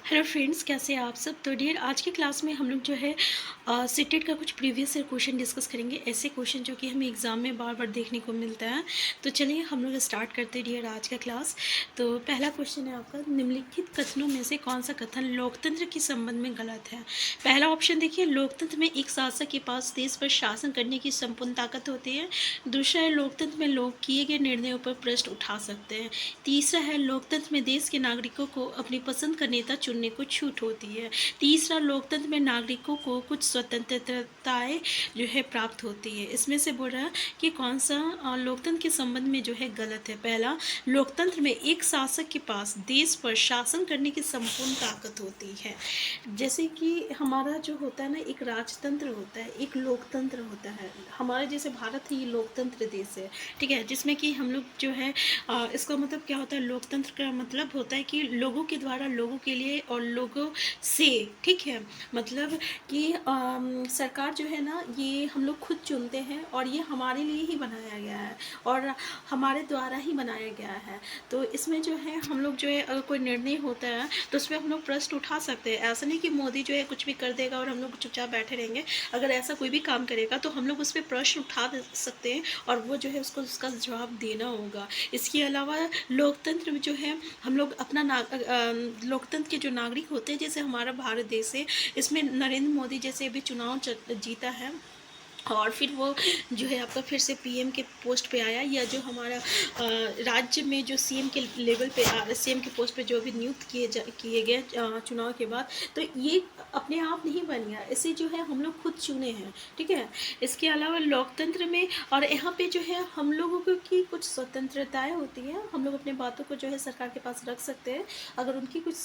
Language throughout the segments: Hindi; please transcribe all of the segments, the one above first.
हेलो फ्रेंड्स, कैसे हैं आप सब। तो डियर, आज की क्लास में हम लोग जो है सीटेट का कुछ प्रीवियस ईयर क्वेश्चन डिस्कस करेंगे। ऐसे क्वेश्चन जो कि हमें एग्जाम में बार बार देखने को मिलता है। तो चलिए हम लोग स्टार्ट करते हैं डियर आज का क्लास। तो पहला क्वेश्चन है आपका, निम्नलिखित कथनों में से कौन सा कथन लोकतंत्र के संबंध में गलत है। पहला ऑप्शन देखिए, लोकतंत्र में एक शासक के पास देश पर शासन करने की संपूर्ण ताकत होती है। दूसरा है, लोकतंत्र में लोग किए गए निर्णयों पर प्रश्न उठा सकते हैं। तीसरा है, लोकतंत्र में देश के नागरिकों को अपनी पसंद का नेता चुनने को छूट होती है। तीसरा, लोकतंत्र में नागरिकों को कुछ स्वतंत्रताएं जो है प्राप्त होती है। इसमें से बोल रहा है कि कौन सा लोकतंत्र के संबंध में जो है गलत है। पहला, लोकतंत्र में एक शासक के पास देश पर शासन करने की संपूर्ण ताकत होती है। जैसे कि हमारा जो होता है ना, एक राजतंत्र होता है, एक लोकतंत्र होता है। हमारे जैसे भारत ही लोकतंत्र देश है, ठीक है, जिसमें कि हम लोग जो है इसका मतलब क्या होता है, लोकतंत्र का मतलब होता है कि लोगों के द्वारा लोगों के लिए और लोगों से, ठीक है, मतलब कि सरकार जो है ना, ये हम लोग खुद चुनते हैं और ये हमारे लिए ही बनाया गया है और हमारे द्वारा ही बनाया गया है। तो इसमें जो है हम लोग जो है, अगर कोई निर्णय होता है तो उसमें हम लोग प्रश्न उठा सकते हैं। ऐसा नहीं कि मोदी जो है कुछ भी कर देगा और हम लोग चुपचाप बैठे रहेंगे। अगर ऐसा कोई भी काम करेगा तो हम लोग उस पर प्रश्न उठा सकते हैं और वो जो है उसको उसका जवाब देना होगा। इसके अलावा लोकतंत्र में जो है हम लोग अपना लोकतंत्र के जो नागरिक होते हैं, जैसे हमारा भारत देश है, इसमें नरेंद्र मोदी जैसे अभी चुनाव जीता है और फिर वो जो है आपका फिर से पीएम के पोस्ट पे आया, या जो हमारा राज्य में जो सीएम के लेवल पे सीएम के पोस्ट पे जो भी नियुक्त किए गए चुनाव के बाद, तो ये अपने आप नहीं बन गया, इसे जो है हम लोग खुद चुने हैं, ठीक है। इसके अलावा लोकतंत्र में और यहाँ पे जो है हम लोगों की कुछ स्वतंत्रताएं होती हैं। हम लोग अपने बातों को जो है सरकार के पास रख सकते हैं। अगर उनकी कुछ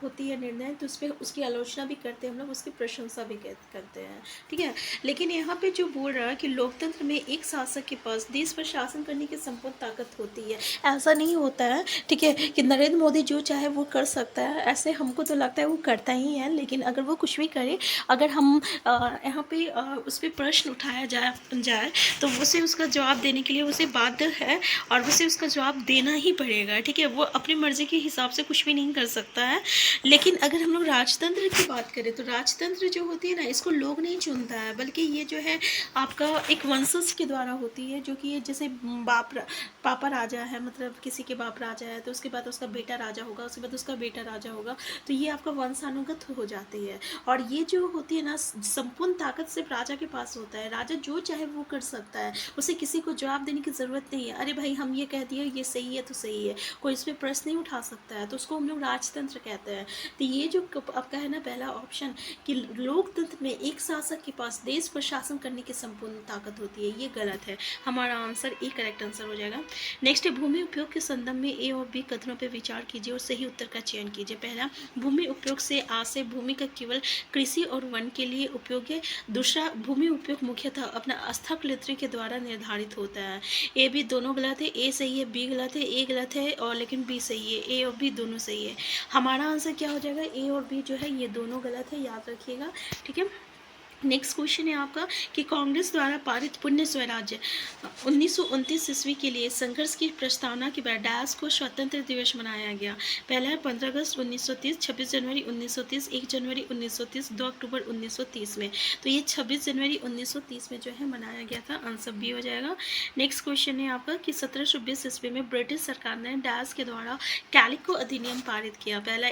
होती है निर्णय तो उस पर उसकी आलोचना भी करते हैं, हम लोग उसकी प्रशंसा भी करते हैं, ठीक है। लेकिन यहाँ पे जो बोल रहा है कि लोकतंत्र में एक शासक के पास देश पर शासन करने की संपूर्ण ताकत होती है, ऐसा नहीं होता है, ठीक है, कि नरेंद्र मोदी जो चाहे वो कर सकता है। ऐसे हमको तो लगता है वो करता ही है, लेकिन अगर वो कुछ भी करे, अगर हम यहाँ पे उस पर प्रश्न उठाया जाए तो उसे उसका जवाब देने के लिए उसे बाध्य है और उसे उसका जवाब देना ही पड़ेगा, ठीक है। वो अपनी मर्जी के हिसाब से कुछ भी नहीं कर सकता है। लेकिन अगर हम लोग राजतंत्र की बात करें तो राजतंत्र जो होती है ना, इसको लोग नहीं चुनता है, बल्कि ये जो है आपका एक वंशज के द्वारा होती है, जो कि ये जैसे पापा राजा है, मतलब किसी के बाप राजा है तो उसके बाद उसका बेटा राजा होगा, उसके बाद उसका बेटा राजा होगा, तो ये आपका वंशानुगत हो जाती है। और ये जो होती है ना, संपूर्ण ताकत सिर्फ राजा के पास होता है। राजा जो चाहे वो कर सकता है, उसे किसी को जवाब देने की ज़रूरत नहीं है। अरे भाई, हम ये कह दिए ये सही है तो सही है, कोई इस पर प्रश्न नहीं उठा सकता है, तो उसको हम लोग राजतंत्र कहते हैं। तो ये जो आपका है ना पहला ऑप्शन, कि लोकतंत्र में एक शासक के पास देश पर शासन करने की संपूर्ण ताकत होती है, ये गलत है। हमारा आंसर ए करेक्ट आंसर हो जाएगा। नेक्स्ट है, भूमि उपयोग के संदर्भ में ए और बी कथनों पर विचार कीजिए और सही उत्तर का चयन कीजिए। पहला, भूमि उपयोग से आशय भूमि का केवल कृषि और वन के लिए उपयोग है। दूसरा, भूमि उपयोग मुख्यतः अपना हस्तक्षेत्र के द्वारा निर्धारित होता है। ए बी दोनों गलत है, ए सही है बी गलत है, ए गलत है और लेकिन बी सही है, ए और बी दोनों सही है। हमारा आंसर क्या हो जाएगा, ए और बी जो है ये दोनों गलत है, याद रखिएगा, ठीक है। नेक्स्ट क्वेश्चन है आपका कि कांग्रेस द्वारा पारित पुण्य स्वराज्य 1929 ईस्वी के लिए संघर्ष की प्रस्तावना के बाद डैश को स्वतंत्र दिवस मनाया गया। पहला है 15 अगस्त 1930, 26 जनवरी 1930, 1 जनवरी 1930, 2 अक्टूबर 1930 में। तो ये 26 जनवरी 1930 में जो है मनाया गया था, आंसर बी हो जाएगा। नेक्स्ट क्वेश्चन है आपका कि 1720 ईस्वी में ब्रिटिश सरकार ने डैश के द्वारा कैलिको अधिनियम पारित किया। पहला,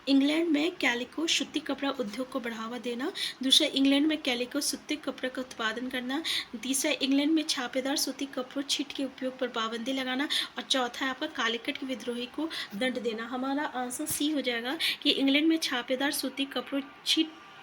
इंग्लैंड में कैलिको सूती कपड़ा उद्योग को बढ़ावा देना। दूसरा, इंग्लैंड में कैलिको सूती कपड़े का उत्पादन करना। तीसरा, इंग्लैंड में छापेदार सूती कपड़ों छीट के उपयोग पर पाबंदी लगाना। और चौथा है आपका कालीकट के विद्रोही को दंड देना। हमारा आंसर सी हो जाएगा कि इंग्लैंड में छापेदार सूती कपड़ों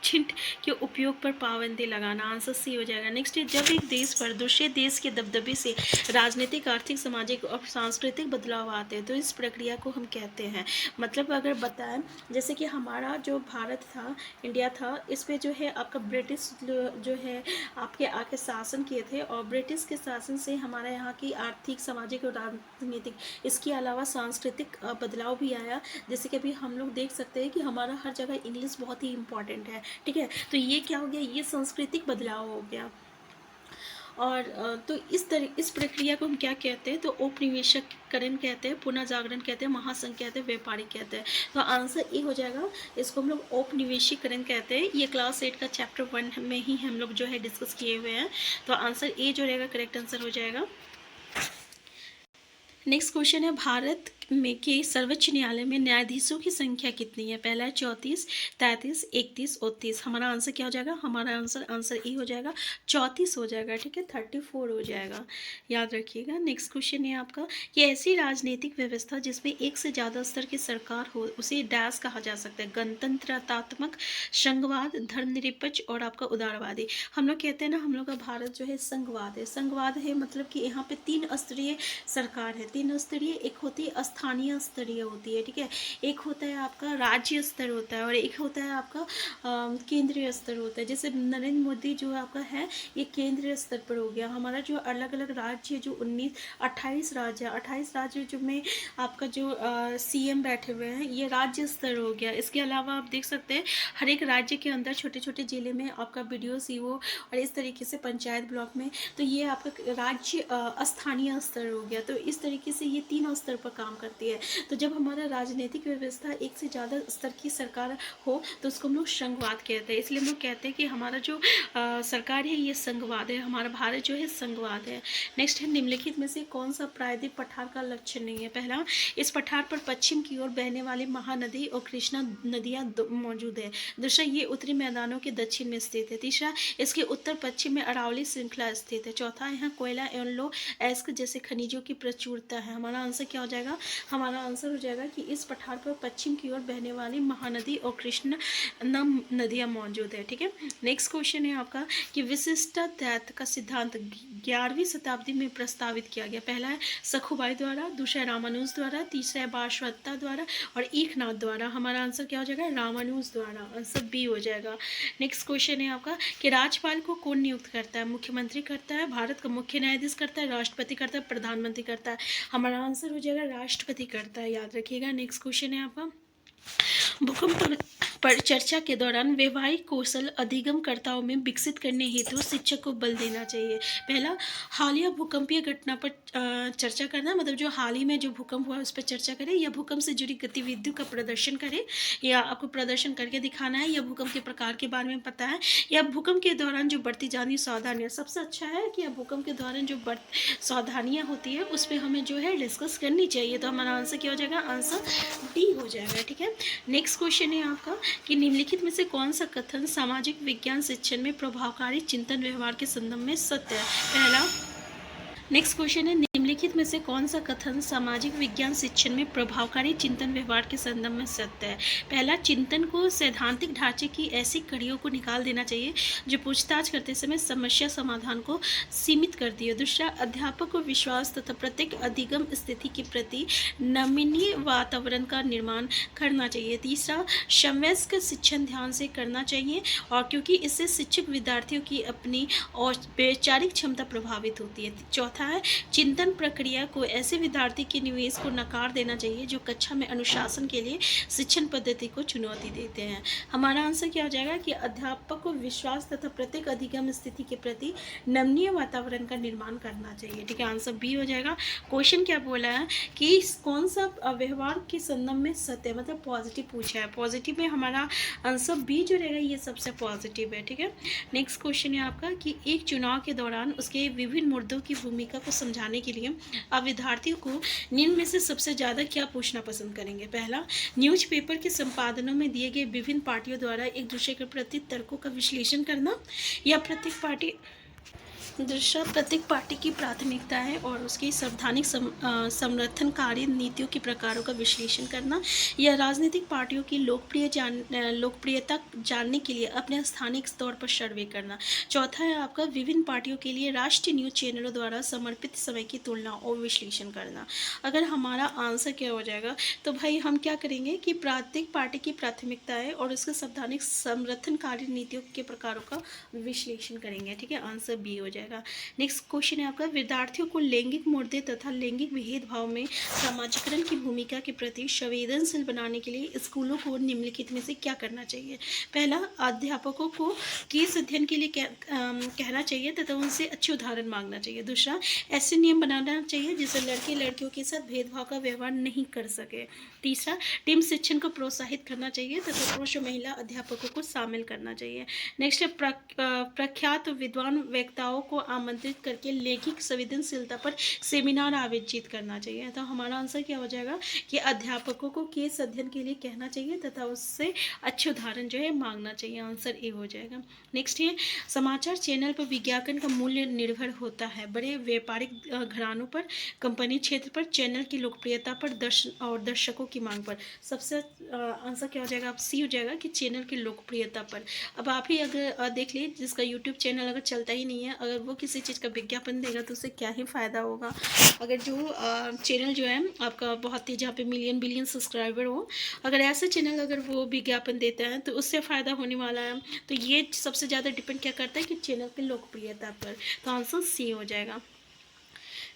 छिट के उपयोग पर पाबंदी लगाना, आंसर सी हो जाएगा। नेक्स्ट है, जब एक देश पर दूसरे देश के दबदबे से राजनीतिक, आर्थिक, सामाजिक और सांस्कृतिक बदलाव आते हैं तो इस प्रक्रिया को हम कहते हैं, मतलब अगर बताएं, जैसे कि हमारा जो भारत था, इंडिया था, इस पर जो है आपका ब्रिटिश जो है आपके आके शासन किए थे और ब्रिटिश के शासन से हमारा यहाँ की आर्थिक, सामाजिक और राजनीतिक, इसके अलावा सांस्कृतिक बदलाव भी आया। जैसे कि अभी हम लोग देख सकते हैं कि हमारा हर जगह इंग्लिश बहुत ही इंपॉर्टेंट है, ठीक है। तो ये क्या हो गया, ये सांस्कृतिक बदलाव हो गया। और तो इस प्रक्रिया को हम क्या कहते हैं, तो औपनिवेशिकरण कहते हैं, पुनः जागरण कहते हैं, महासंघ कहते हैं, व्यापारिक कहते हैं। तो आंसर ए हो जाएगा, इसको हम लोग औपनिवेशिकरण कहते हैं। ये क्लास 8 का चैप्टर 1 में ही हम लोग जो है डिस्कस किए हुए हैं। तो आंसर ए जो रहेगा करेक्ट आंसर हो जाएगा। नेक्स्ट क्वेश्चन है, भारत में के सर्वोच्च न्यायालय में न्यायाधीशों की संख्या कितनी है? पहला है 34, 33, 31, 38। हमारा आंसर क्या हो जाएगा? हमारा आंसर ई हो जाएगा, 34 हो जाएगा। ठीक है, 34 हो जाएगा, याद रखिएगा। नेक्स्ट क्वेश्चन है आपका कि ऐसी राजनीतिक व्यवस्था जिसमें एक से ज़्यादा स्तर की सरकार हो उसे डैश कहा जा सकता है? गणतंत्रात्मक, संघवाद, धर्मनिरपेक्ष और आपका उदारवादी। हम लोग कहते हैं ना, हम लोग का भारत जो है संघवाद है। संघवाद है मतलब कि यहाँ पे 3 स्तरीय सरकार है। 3 स्तरीय, एक होती है स्थानीय स्तरीय होती है, ठीक है, एक होता है आपका राज्य स्तर होता है, और एक होता है आपका केंद्रीय स्तर होता है। जैसे नरेंद्र मोदी जो आपका है ये केंद्रीय स्तर पर हो गया। हमारा जो अलग अलग राज्य जो 28 राज्य है, 28 राज्य जो में आपका जो CM बैठे हुए हैं ये राज्य स्तर हो गया। इसके अलावा आप देख सकते हैं हर एक राज्य के अंदर छोटे छोटे जिले में आपका BDO CO और इस तरीके से पंचायत ब्लॉक में, तो ये आपका राज्य स्थानीय स्तर हो गया। तो इस तरीके से ये 3 स्तर पर काम करती है। तो जब हमारा राजनीतिक व्यवस्था एक से ज़्यादा स्तर की सरकार हो तो उसको हम लोग संघवाद कहते हैं। इसलिए हम लोग कहते हैं कि हमारा जो सरकार है ये संघवाद है, हमारा भारत जो है संघवाद है। नेक्स्ट है, निम्नलिखित में से कौन सा प्रायद्वीप पठार का लक्षण नहीं है? पहला, इस पठार पर पश्चिम की ओर बहने वाली महानदी और कृष्णा नदियाँ मौजूद है। दूसरा, ये उत्तरी मैदानों के दक्षिण में स्थित है। तीसरा, इसके उत्तर पश्चिम में अरावली श्रृंखला स्थित है। चौथा, यहाँ कोयला एवं लौह अयस्क जैसे खनिजों की प्रचुरता है। हमारा आंसर क्या हो जाएगा? हमारा आंसर हो जाएगा कि इस पठार पर पश्चिम की ओर बहने वाली महानदी और कृष्ण नदियाँ मौजूद है। ठीक है, नेक्स्ट क्वेश्चन है आपका कि विशिष्टाद्वैत का सिद्धांत 11वीं शताब्दी में प्रस्तावित किया गया। पहला है सखुबाई द्वारा, दूसरा है रामानुज द्वारा, तीसरा है बाशवत्ता द्वारा और एकनाथ द्वारा। हमारा आंसर क्या हो जाएगा? रामानुज द्वारा, आंसर बी हो जाएगा। नेक्स्ट क्वेश्चन है आपका कि राज्यपाल को कौन नियुक्त करता है? मुख्यमंत्री करता है, भारत का मुख्य न्यायाधीश करता है, राष्ट्रपति करता है, प्रधानमंत्री करता है। हमारा आंसर हो जाएगा राष्ट्रपति करता है, याद रखिएगा। नेक्स्ट क्वेश्चन है आपका, भूकंप पर चर्चा के दौरान वैवाहिक कौशल अधिगमकर्ताओं में विकसित करने हेतु शिक्षक को बल देना चाहिए। पहला, हालिया भूकंपीय घटना पर चर्चा करना, मतलब जो हाल ही में जो भूकंप हुआ उस पर चर्चा करें, या भूकंप से जुड़ी गतिविधियों का प्रदर्शन करें, या आपको प्रदर्शन करके दिखाना है, या भूकंप के प्रकार के बारे में पता है, या भूकंप के दौरान जो बढ़ती जानी सावधानियाँ। सबसे अच्छा है कि भूकंप के दौरान जो सावधानियाँ होती है उस पर हमें जो है डिस्कस करनी चाहिए। तो हमारा आंसर क्या हो जाएगा? आंसर डी हो जाएगा। ठीक है, नेक्स्ट क्वेश्चन है आपका कि निम्नलिखित में से कौन सा कथन सामाजिक विज्ञान शिक्षण में प्रभावकारी चिंतन व्यवहार के संदर्भ में सत्य है? पहला, नेक्स्ट क्वेश्चन है, निम्नलिखित में से कौन सा कथन सामाजिक विज्ञान शिक्षण में प्रभावकारी चिंतन व्यवहार के संदर्भ में सत्य है? पहला, चिंतन को सैद्धांतिक ढांचे की ऐसी कड़ियों को निकाल देना चाहिए जो पूछताछ करते समय समस्या समाधान को सीमित कर दिए। दूसरा, अध्यापक को विश्वास तथा प्रत्येक अधिगम स्थिति के प्रति नमनीय वातावरण का निर्माण करना चाहिए। तीसरा, समवयस्क शिक्षण ध्यान से करना चाहिए और क्योंकि इससे शिक्षक विद्यार्थियों की अपनी और वैचारिक क्षमता प्रभावित होती है। चौथा है, चिंतन प्रक्रिया को ऐसे विद्यार्थी के निवेश को नकार देना चाहिए जो कक्षा में अनुशासन के लिए शिक्षण पद्धति को चुनौती देते हैं। हमारा आंसर क्या हो जाएगा कि अध्यापक को विश्वास तथा प्रत्येक अधिगम स्थिति के प्रति नमनीय वातावरण का निर्माण करना चाहिए। ठीक है, आंसर बी हो जाएगा। क्वेश्चन क्या बोला है कि कौन सा व्यवहार के संदर्भ में सत्य, मतलब पॉजिटिव पूछा है। पॉजिटिव में हमारा आंसर बी जो रहेगा ये सबसे पॉजिटिव है। ठीक है, नेक्स्ट क्वेश्चन है आपका कि एक चुनाव के दौरान उसके विभिन्न मुद्दों की भूमिका को समझाने के लिए आप विद्यार्थियों को निम्न में से सबसे ज़्यादा क्या पूछना पसंद करेंगे? पहला, न्यूज़पेपर के संपादनों में दिए गए विभिन्न पार्टियों द्वारा एक दूसरे के प्रति तर्कों का विश्लेषण करना, या प्रत्येक पार्टी की प्राथमिकताएं और उसकी संवैधानिक समर्थनकारी नीतियों के प्रकारों का विश्लेषण करना, या राजनीतिक पार्टियों की लोकप्रियता जानने के लिए अपने स्थानिक तौर पर सर्वे करना। चौथा है आपका, विभिन्न पार्टियों के लिए राष्ट्रीय न्यूज चैनलों द्वारा समर्पित समय की तुलना और विश्लेषण करना। अगर हमारा आंसर क्या हो जाएगा तो भाई हम क्या करेंगे कि प्रत्येक पार्टी की प्राथमिकताएं और उसके संवैधानिक समर्थनकारी नीतियों के प्रकारों का विश्लेषण करेंगे। ठीक है, आंसर बी हो जाएगा। जाएगा। नेक्स्ट क्वेश्चन है आपका, विद्यार्थियों को लैंगिक मुद्दे तथा लैंगिक भेदभाव में समाजीकरण की भूमिका के प्रति संवेदनशील बनाने के लिए स्कूलों को निम्नलिखित में से क्या करना चाहिए। पहला, अध्यापकों को केस अध्ययन के लिए कहना चाहिए तथा उनसे अच्छे उदाहरण मांगना चाहिए। दूसरा, ऐसे नियम बनाना चाहिए जिससे लड़के लड़कियों के साथ भेदभाव का व्यवहार नहीं कर सके। तीसरा, टीम शिक्षण को प्रोत्साहित करना चाहिए तथा पुरुष और महिला अध्यापकों को शामिल करना चाहिए। नेक्स्ट है, प्रख्यात विद्वान वक्ताओं को आमंत्रित करके लैंगिक संवेदनशीलता पर सेमिनार आयोजित करना चाहिए। तो हमारा आंसर क्या हो जाएगा कि अध्यापकों को केस अध्ययन के लिए कहना चाहिए तथा उससे अच्छे उदाहरण जो है मांगना चाहिए। आंसर ए हो जाएगा। नेक्स्ट है, समाचार चैनल पर विज्ञापन का मूल्य निर्भर होता है बड़े व्यापारिक घरानों पर, कंपनी क्षेत्र पर, चैनल की लोकप्रियता पर, दर्शकों की मांग पर। सबसे आंसर क्या हो जाएगा, आप सी हो जाएगा कि चैनल की लोकप्रियता पर। अब आप ही अगर देख लीजिए, जिसका यूट्यूब चैनल अगर चलता ही नहीं है, अगर वो किसी चीज़ का विज्ञापन देगा तो उससे क्या ही फ़ायदा होगा। अगर जो चैनल जो है आपका बहुत ही, जहाँ पे मिलियन बिलियन सब्सक्राइबर हो, अगर ऐसे चैनल अगर वो विज्ञापन देता है तो उससे फ़ायदा होने वाला है। तो ये सबसे ज़्यादा डिपेंड क्या करता है कि चैनल की लोकप्रियता पर। तो आंसर सी हो जाएगा।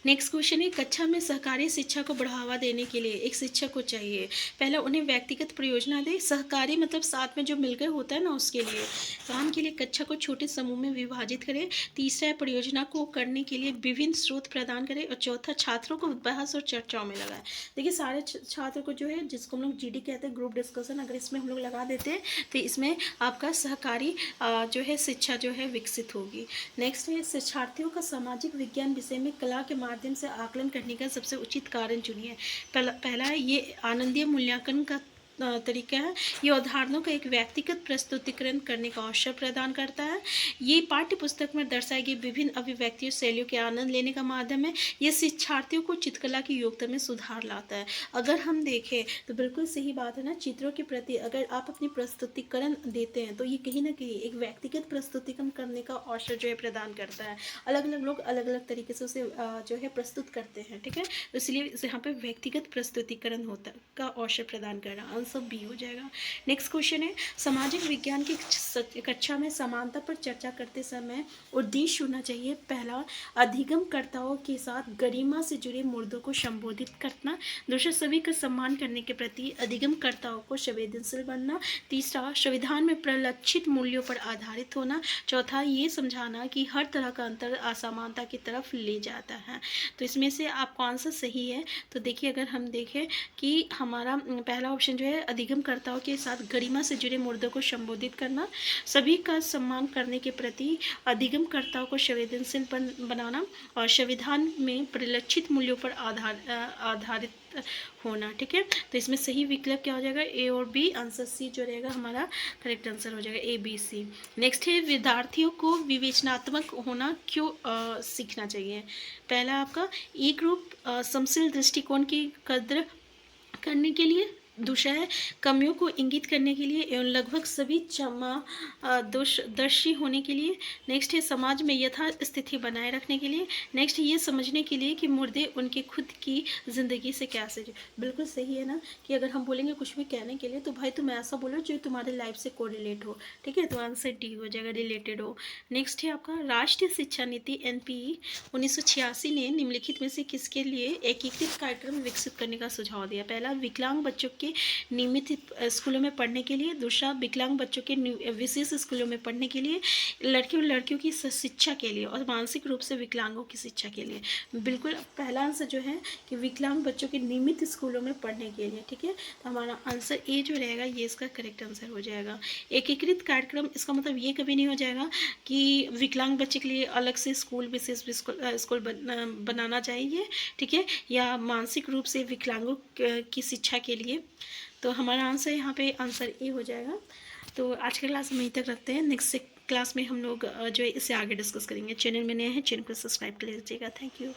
नेक्स्ट क्वेश्चन है, कक्षा में सहकारी शिक्षा को बढ़ावा देने के लिए एक शिक्षक को चाहिए। पहला, उन्हें व्यक्तिगत परियोजना दे। सहकारी मतलब साथ में जो मिलकर होता है ना, उसके लिए काम के लिए कक्षा को छोटे समूह में विभाजित करें। तीसरा है, परियोजना को करने के लिए विभिन्न स्रोत प्रदान करें। और चौथा, छात्रों को बहस और चर्चाओं में लगाए। देखिए, सारे छात्र को जो है, जिसको हम लोग जीडी कहते हैं, ग्रुप डिस्कशन, अगर इसमें हम लोग लगा देते हैं तो इसमें आपका सहकारी जो है शिक्षा जो है विकसित होगी। नेक्स्ट है, शिक्षार्थियों का सामाजिक विज्ञान विषय में कला के माध्यम से आकलन करने का सबसे उचित कारण चुनिए। पहला है, ये आनंदीय मूल्यांकन का तरीका है। ये उदाहरणों का एक व्यक्तिगत प्रस्तुतिकरण करने का अवसर प्रदान करता है। ये पाठ्य पुस्तक में दर्शाई गई विभिन्न अभिव्यक्तियों शैलियों के आनंद लेने का माध्यम है। ये शिक्षार्थियों को चित्रकला की योग्यता में सुधार लाता है। अगर हम देखें तो बिल्कुल सही बात है ना, चित्रों के प्रति अगर आप अपनी प्रस्तुतिकरण देते हैं तो ये कहीं ना कहीं एक व्यक्तिगत प्रस्तुतिकरण करने का अवसर जो है प्रदान करता है। अलग अलग लोग अलग अलग तरीके से उसे जो है प्रस्तुत करते हैं, ठीक है। तो इसलिए यहाँ पे व्यक्तिगत प्रस्तुतिकरण होता का अवसर प्रदान कर रहा है। आंसर बी हो जाएगा। नेक्स्ट क्वेश्चन है, सामाजिक विज्ञान की कक्षा में समानता पर चर्चा करते समय उद्देश्य होना चाहिए। पहला, अधिगमकर्ताओं के साथ गरिमा से जुड़े मुद्दों को संबोधित करना। दूसरा, सभी का सम्मान करने के प्रति अधिगमकर्ताओं को संवेदनशील बनना। तीसरा, संविधान में प्रलक्षित मूल्यों पर आधारित होना। चौथा, ये समझाना कि हर तरह का अंतर असमानता की तरफ ले जाता है। तो इसमें से आप कौन सा सही है, तो देखिए, अगर हम देखें कि हमारा पहला ऑप्शन जो है, अधिगमकर्ताओं के साथ गरिमा से जुड़े मुद्दों को संबोधित करना, सभी का सम्मान करने के प्रति अधिगमकर्ताओं को संवेदनशील बनाना, और संविधान में परिलक्षित मूल्यों पर आधारित होना, ठीक है। तो इसमें सही विकल्प क्या हो जाएगा, ए और बी। आंसर सी जो रहेगा हमारा करेक्ट आंसर हो जाएगा, ए बी सी। नेक्स्ट है, विद्यार्थियों को विवेचनात्मक होना क्यों सीखना चाहिए। पहला आपका, एक रूप समशील दृष्टिकोण की कद्र करने के लिए। दूसरा है, कमियों को इंगित करने के लिए एवं लगभग सभी दोषदर्शी होने के लिए। नेक्स्ट है, समाज में यथास्थिति स्थिति बनाए रखने के लिए। नेक्स्ट ये समझने के लिए कि मुर्दे उनके खुद की ज़िंदगी से कैसे। बिल्कुल सही है ना, कि अगर हम बोलेंगे कुछ भी कहने के लिए तो भाई तुम ऐसा बोलो जो तुम्हारे लाइफ से कोरिलेट हो, ठीक है। तो आंसर डी हो जाएगा, रिलेटेड हो। नेक्स्ट है आपका, राष्ट्रीय शिक्षा नीति NPE 1986 ने निम्नलिखित में से किसके लिए एकीकृत कार्यक्रम विकसित करने का सुझाव दिया। पहला, विकलांग बच्चों के नियमित स्कूलों में पढ़ने के लिए। दूसरा, विकलांग बच्चों के विशेष स्कूलों में पढ़ने के लिए। लड़के और लड़कियों की शिक्षा के लिए, और मानसिक रूप से विकलांगों की शिक्षा के लिए। बिल्कुल पहला आंसर जो है कि विकलांग बच्चों के नियमित स्कूलों में पढ़ने के लिए, ठीक है। तो हमारा आंसर ए जो रहेगा ये इसका करेक्ट आंसर हो जाएगा। एकीकृत कार्यक्रम, इसका मतलब ये कभी नहीं हो जाएगा कि विकलांग बच्चे के लिए अलग से स्कूल, विशेष स्कूल बनाना चाहिए, ठीक है, या मानसिक रूप से विकलांगों की शिक्षा के लिए। तो हमारा आंसर यहाँ पे आंसर ए हो जाएगा। तो आज के क्लास में यहीं तक रखते हैं। नेक्स्ट क्लास में हम लोग जो है इससे आगे डिस्कस करेंगे। चैनल में नए हैं, चैनल को सब्सक्राइब कर लीजिएगा। Thank you.